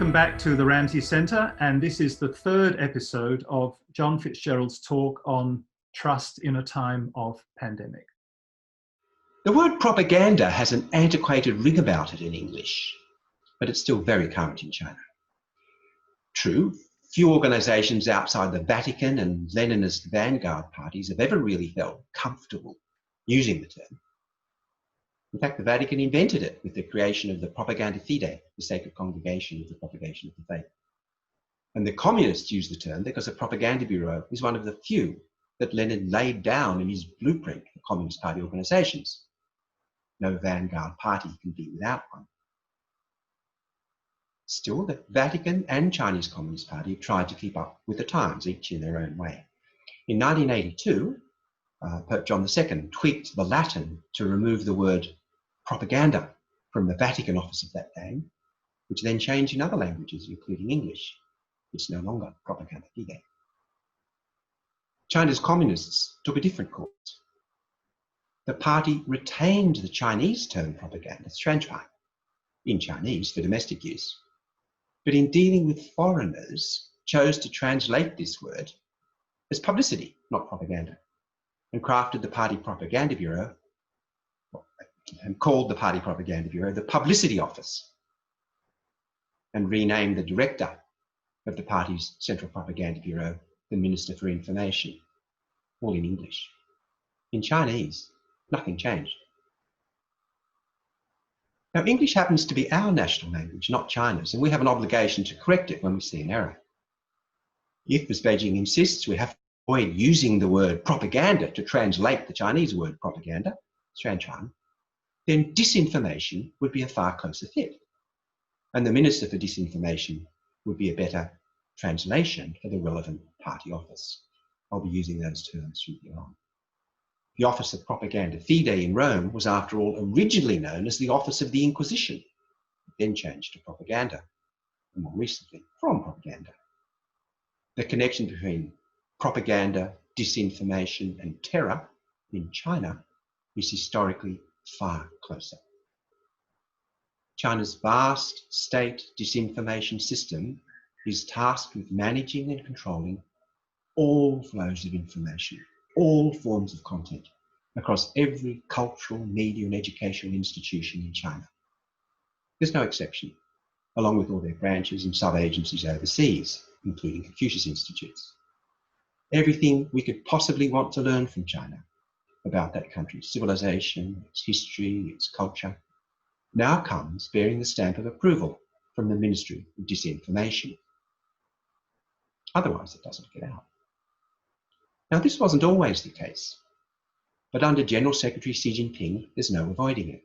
Welcome back to the Ramsay Centre, and this is the third episode of John Fitzgerald's talk on trust in a time of pandemic. The word propaganda has an antiquated ring about it in English, but it's still very current in China. True, few organisations outside the Vatican and Leninist vanguard parties have ever really felt comfortable using the term. In fact, the Vatican invented it with the creation of the Propaganda Fide, the sacred congregation of the propagation of the faith. And the communists use the term because the Propaganda Bureau is one of the few that Lenin laid down in his blueprint for Communist Party organisations. No vanguard party can be without one. Still, the Vatican and Chinese Communist Party have tried to keep up with the times, each in their own way. In 1982, Pope John II tweaked the Latin to remove the word propaganda from the Vatican office of that name, which then changed in other languages, including English. It's no longer Propaganda Fide. China's communists took a different course. The party retained the Chinese term propaganda, 宣传, in Chinese for domestic use, but in dealing with foreigners, chose to translate this word as publicity, not propaganda, and crafted the Party Propaganda Bureau, and called the Party Propaganda Bureau the Publicity Office, and renamed the director of the party's Central Propaganda Bureau the Minister for Information, all in English. In Chinese, nothing changed. Now, English happens to be our national language, not China's, and we have an obligation to correct it when we see an error. If, as Beijing insists, we have to avoid using the word propaganda to translate the Chinese word propaganda, 宣传, then disinformation would be a far closer fit. And the Minister for Disinformation would be a better translation for the relevant party office. I'll be using those terms from here on. The Office of Propaganda Fide in Rome was, after all, originally known as the Office of the Inquisition, then changed to propaganda, and more recently, from propaganda. The connection between propaganda, disinformation, and terror in China is historically far closer. China's vast state disinformation system is tasked with managing and controlling all flows of information, all forms of content, across every cultural, media and educational institution in China. There's no exception, along with all their branches and sub-agencies overseas, including Confucius Institutes. Everything we could possibly want to learn from China about that country's civilization, its history, its culture, now comes bearing the stamp of approval from the Ministry of Disinformation. Otherwise, it doesn't get out. Now, this wasn't always the case, but under General Secretary Xi Jinping, there's no avoiding it.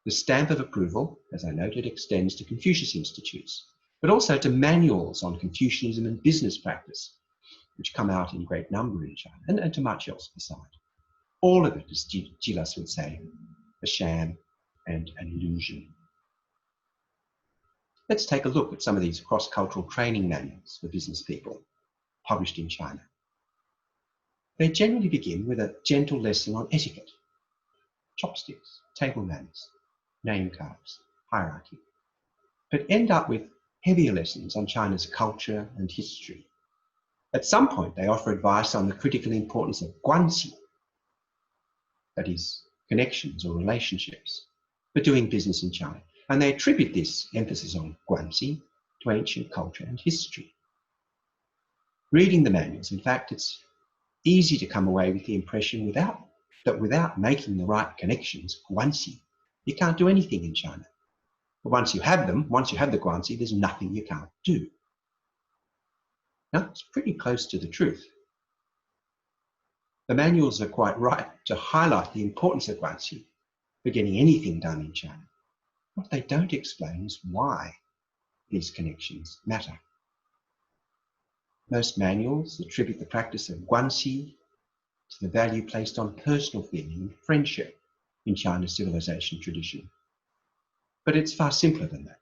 The stamp of approval, as I noted, extends to Confucius Institutes, but also to manuals on Confucianism and business practice, which come out in great number in China, and to much else beside. All of it, as Gilas would say, a sham and an illusion. Let's take a look at some of these cross-cultural training manuals for business people published in China. They generally begin with a gentle lesson on etiquette, chopsticks, table manners, name cards, hierarchy, but end up with heavier lessons on China's culture and history. At some point, they offer advice on the critical importance of guanxi, that is, connections or relationships, for doing business in China. And they attribute this emphasis on guanxi to ancient culture and history. Reading the manuals, in fact, it's easy to come away with the impression that without making the right connections, guanxi, you can't do anything in China. But once you have them, once you have the guanxi, there's nothing you can't do. Now, it's pretty close to the truth. The manuals are quite right to highlight the importance of guanxi for getting anything done in China. What they don't explain is why these connections matter. Most manuals attribute the practice of guanxi to the value placed on personal feeling and friendship in China's civilization tradition. But it's far simpler than that.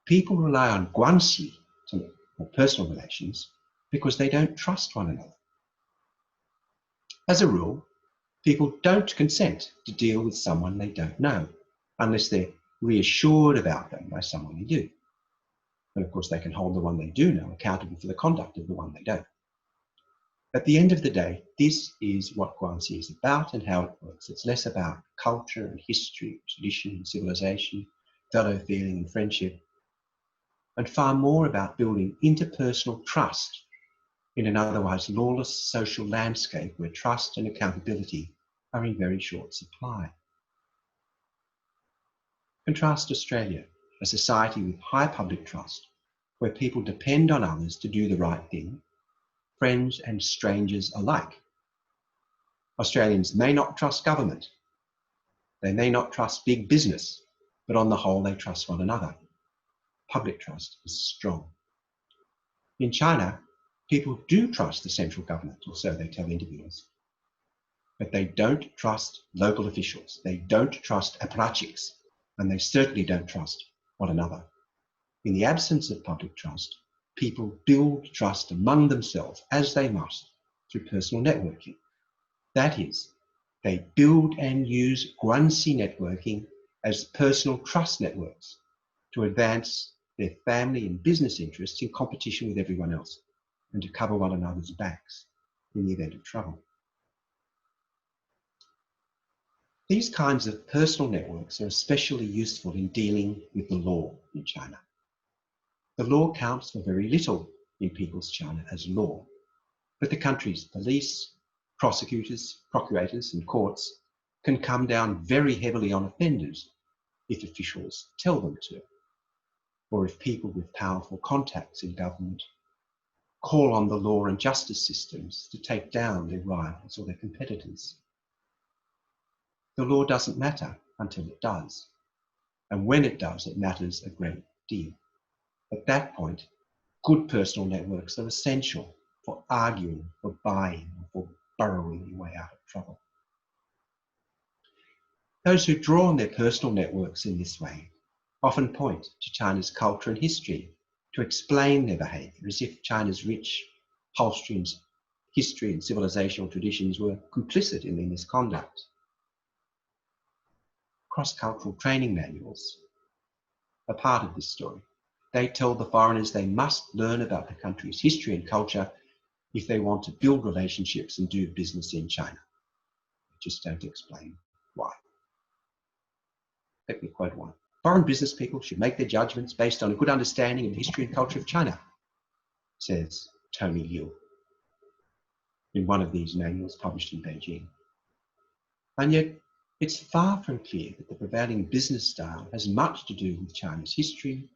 People rely on guanxi, or personal relations, because they don't trust one another. As a rule, people don't consent to deal with someone they don't know, unless they're reassured about them by someone they do. And of course, they can hold the one they do know accountable for the conduct of the one they don't. At the end of the day, this is what Guanxi is about and how it works. It's less about culture and history, tradition and civilization, fellow feeling and friendship, and far more about building interpersonal trust in an otherwise lawless social landscape where trust and accountability are in very short supply. Contrast Australia, a society with high public trust, where people depend on others to do the right thing, friends and strangers alike. Australians may not trust government, they may not trust big business, but on the whole they trust one another. Public trust is strong. In China, people do trust the central government, or so they tell interviewers. But they don't trust local officials, they don't trust apparatchiks, and they certainly don't trust one another. In the absence of public trust, people build trust among themselves, as they must, through personal networking. That is, they build and use Guanxi networking as personal trust networks to advance their family and business interests in competition with everyone else and to cover one another's backs in the event of trouble. These kinds of personal networks are especially useful in dealing with the law in China. The law counts for very little in people's China as law, but the country's police, prosecutors, procurators and courts can come down very heavily on offenders if officials tell them to, or if people with powerful contacts in government call on the law and justice systems to take down their rivals or their competitors. The law doesn't matter until it does, and when it does, it matters a great deal. At that point, good personal networks are essential for arguing, for buying, or for burrowing your way out of trouble. Those who draw on their personal networks in this way often point to China's culture and history to explain their behaviour, as if China's rich Holstein history and civilizational traditions were complicit in their misconduct. Cross-cultural training manuals are part of this story. They tell the foreigners they must learn about the country's history and culture if they want to build relationships and do business in China. They just don't explain why. Let me quote one. Foreign business people should make their judgments based on a good understanding of the history and culture of China, says Tony Liu in one of these manuals published in Beijing. And yet, it's far from clear that the prevailing business style has much to do with China's history,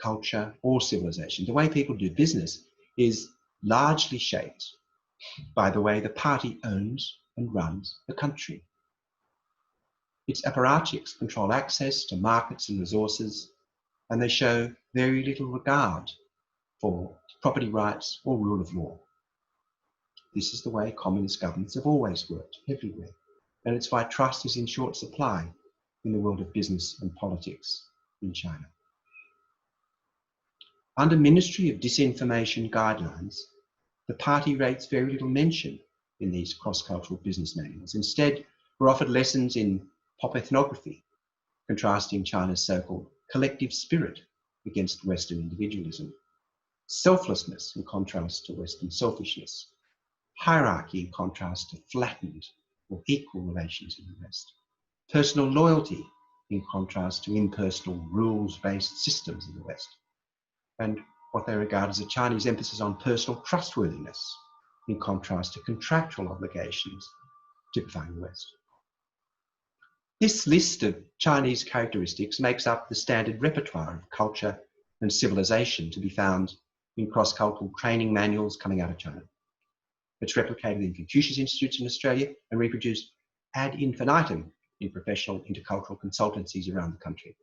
culture, or civilization. The way people do business is largely shaped by the way the party owns and runs the country. Its apparatchiks control access to markets and resources, and they show very little regard for property rights or rule of law. This is the way communist governments have always worked, everywhere, and it's why trust is in short supply in the world of business and politics in China. Under Ministry of Disinformation guidelines, the party rates very little mention in these cross-cultural business manuals. Instead, we're offered lessons in pop ethnography, contrasting China's so-called collective spirit against Western individualism, selflessness in contrast to Western selfishness, hierarchy in contrast to flattened or equal relations in the West, personal loyalty in contrast to impersonal rules-based systems in the West, and what they regard as a Chinese emphasis on personal trustworthiness in contrast to contractual obligations typifying the West. This list of Chinese characteristics makes up the standard repertoire of culture and civilization to be found in cross-cultural training manuals coming out of China. It's replicated in Confucius Institutes in Australia and reproduced ad infinitum in professional intercultural consultancies around the country.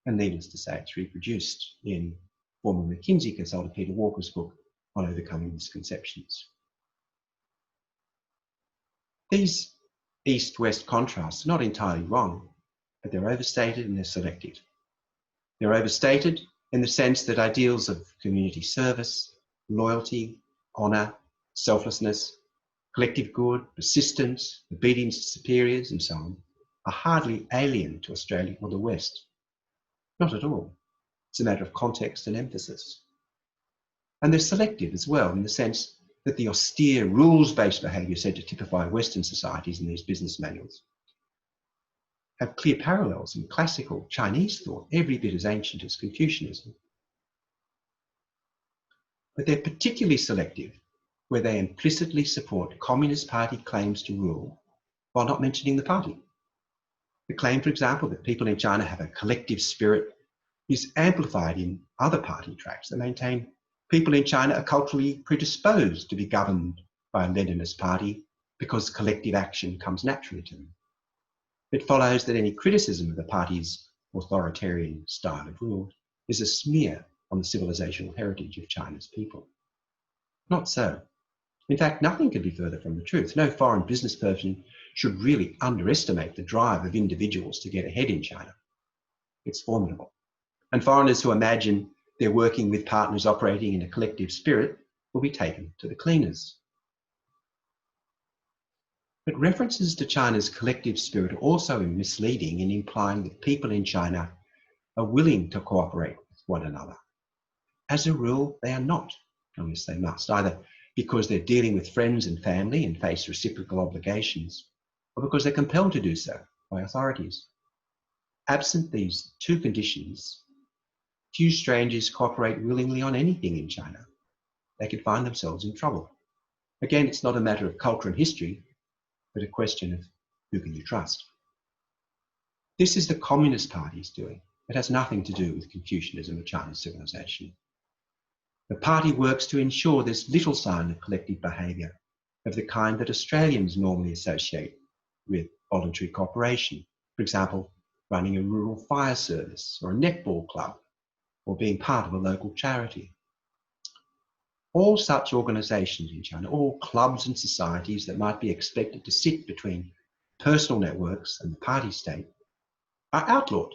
And needless to say, it's reproduced in former McKinsey consultant Peter Walker's book on overcoming misconceptions. These East-West contrasts are not entirely wrong, but they're overstated and they're selective. They're overstated in the sense that ideals of community service, loyalty, honour, selflessness, collective good, persistence, obedience to superiors, and so on, are hardly alien to Australia or the West. Not at all. It's a matter of context and emphasis. And they're selective as well, in the sense that the austere rules-based behaviour said to typify Western societies in these business manuals have clear parallels in classical Chinese thought, every bit as ancient as Confucianism. But they're particularly selective where they implicitly support Communist Party claims to rule while not mentioning the party. The claim, for example, that people in China have a collective spirit is amplified in other party tracts that maintain people in China are culturally predisposed to be governed by a Leninist party because collective action comes naturally to them. It follows that any criticism of the party's authoritarian style of rule is a smear on the civilizational heritage of China's people. Not so. In fact, nothing could be further from the truth. No foreign business person should really underestimate the drive of individuals to get ahead in China. It's formidable. And foreigners who imagine they're working with partners operating in a collective spirit will be taken to the cleaners. But references to China's collective spirit are also misleading in implying that people in China are willing to cooperate with one another. As a rule, they are not, unless they must, either because they're dealing with friends and family and face reciprocal obligations, or because they're compelled to do so by authorities. Absent these two conditions, few strangers cooperate willingly on anything in China. They could find themselves in trouble. Again, it's not a matter of culture and history, but a question of who can you trust. This is the Communist Party's doing. It has nothing to do with Confucianism or Chinese civilization. The party works to ensure there's little sign of collective behaviour of the kind that Australians normally associate with voluntary cooperation. For example, running a rural fire service or a netball club, or being part of a local charity. All such organisations in China, all clubs and societies that might be expected to sit between personal networks and the party state, are outlawed.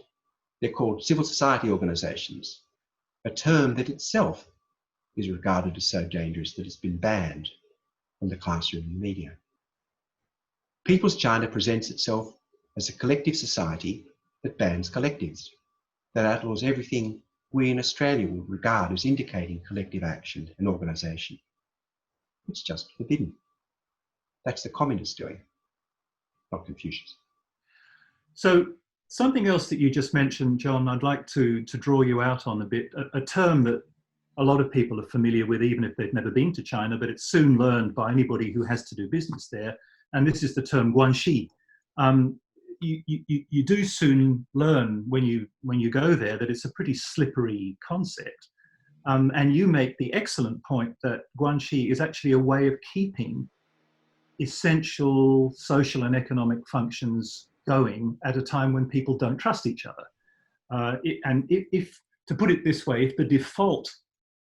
They're called civil society organisations, a term that itself is regarded as so dangerous that it's been banned from the classroom and media. People's China presents itself as a collective society that bans collectives, that outlaws everything we in Australia would regard as indicating collective action and organisation. It's just forbidden. That's the communists doing, not Confucius. So something else that you just mentioned, John, I'd like to draw you out on a bit, a term that a lot of people are familiar with, even if they've never been to China, but it's soon learned by anybody who has to do business there. And this is the term guanxi. You do soon learn when you go there that it's a pretty slippery concept. And you make the excellent point that guanxi is actually a way of keeping essential social and economic functions going at a time when people don't trust each other. If, to put it this way, if the default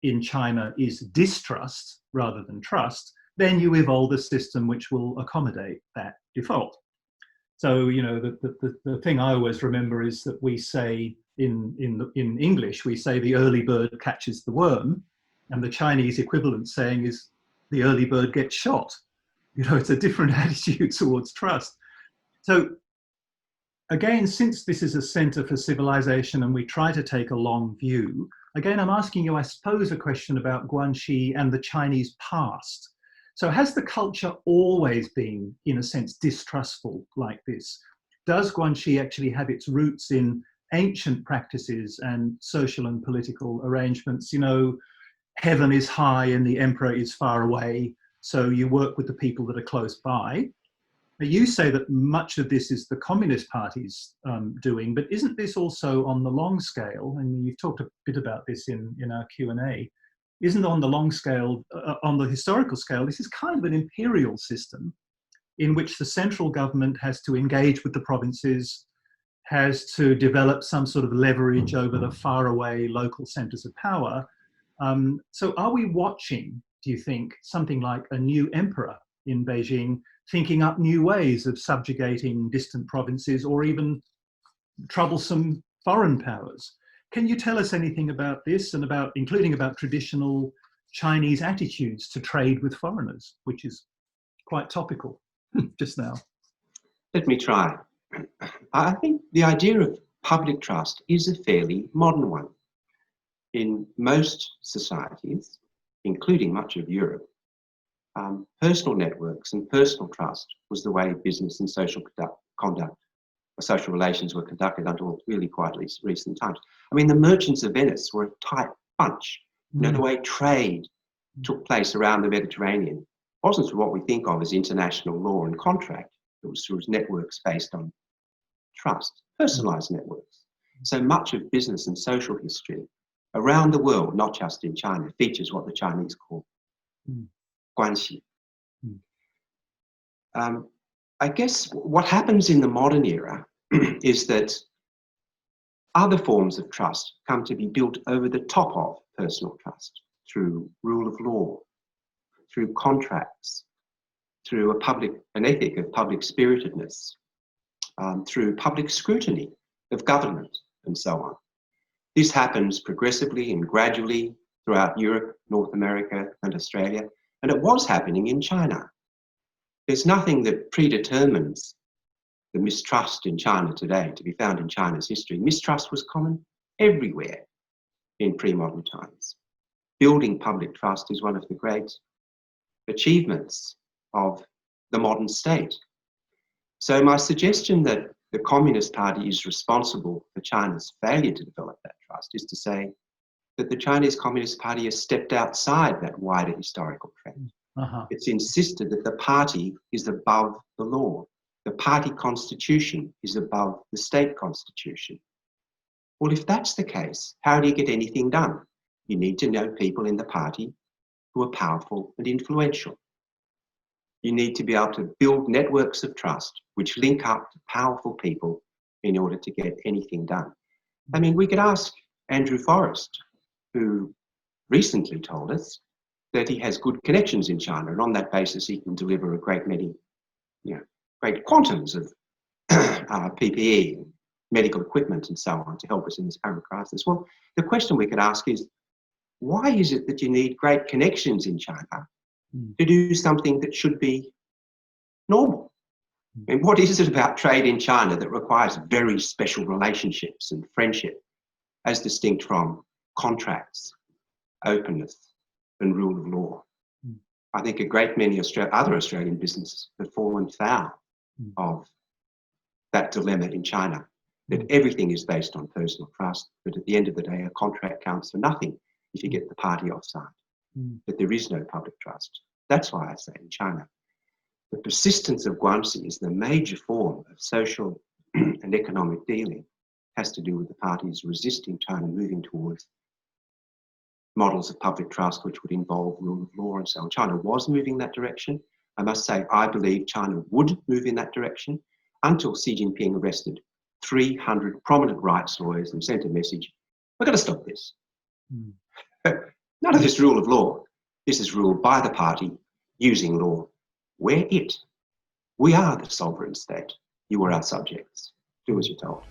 in China is distrust rather than trust, then you evolve a system which will accommodate that default. So, you know, the thing I always remember is that we say in English, we say the early bird catches the worm, and the Chinese equivalent saying is the early bird gets shot. You know, it's a different attitude towards trust. So again, since this is a center for civilization and we try to take a long view, again, I'm asking you, I suppose, a question about guanxi and the Chinese past. So has the culture always been, in a sense, distrustful like this? Does guanxi actually have its roots in ancient practices and social and political arrangements? You know, heaven is high and the emperor is far away, so you work with the people that are close by. You say that much of this is the Communist Party's doing, but isn't this also on the long scale? And you've talked a bit about this in our Q&A. Isn't on the long scale, on the historical scale, this is kind of an imperial system in which the central government has to engage with the provinces, has to develop some sort of leverage over the faraway local centres of power. So are we watching, do you think, something like a new emperor in Beijing thinking up new ways of subjugating distant provinces or even troublesome foreign powers? Can you tell us anything about this and about, including about traditional Chinese attitudes to trade with foreigners, which is quite topical just now? Let me try. I think the idea of public trust is a fairly modern one. in most societies, including much of Europe, personal networks and personal trust was the way business and social social relations were conducted until really quite recent times. I mean, the merchants of Venice were a tight bunch. You know, the way trade took place around the Mediterranean wasn't through what we think of as international law and contract. It was through networks based on trust, personalized networks. So much of business and social history around the world, not just in China, features what the Chinese call guanxi. I guess what happens in the modern era is that other forms of trust come to be built over the top of personal trust through rule of law, through contracts, through an ethic of public spiritedness, through public scrutiny of government, and so on. This happens progressively and gradually throughout Europe, North America, and Australia, and it was happening in China. There's nothing that predetermines the mistrust in China today to be found in China's history. Mistrust was common everywhere in pre-modern times. Building public trust is one of the great achievements of the modern state. So my suggestion that the Communist Party is responsible for China's failure to develop that trust is to say that the Chinese Communist Party has stepped outside that wider historical trend. It's insisted that the party is above the law. The party constitution is above the state constitution. Well, if that's the case, how do you get anything done? You need to know people in the party who are powerful and influential. You need to be able to build networks of trust which link up to powerful people in order to get anything done. I mean, we could ask Andrew Forrest, who recently told us that he has good connections in China, and on that basis he can deliver a great many, great quantums of PPE, and medical equipment and so on to help us in this current crisis. Well, the question we could ask is, why is it that you need great connections in China to do something that should be normal? I mean, what is it about trade in China that requires very special relationships and friendship as distinct from contracts, openness, and rule of law? I think a great many other Australian businesses have fallen foul of that dilemma in China, that everything is based on personal trust, but at the end of the day, a contract counts for nothing if you get the party offside, that there is no public trust. That's why I say in China, the persistence of guanxi is the major form of social and economic dealing, has to do with the parties resisting China moving towards models of public trust which would involve rule of law and so on. China was moving that direction. I must say, I believe China would move in that direction until Xi Jinping arrested 300 prominent rights lawyers and sent a message, we're going to stop this. None of this rule of law. This is ruled by the party using law. We're it. We are the sovereign state. You are our subjects. Do as you're told.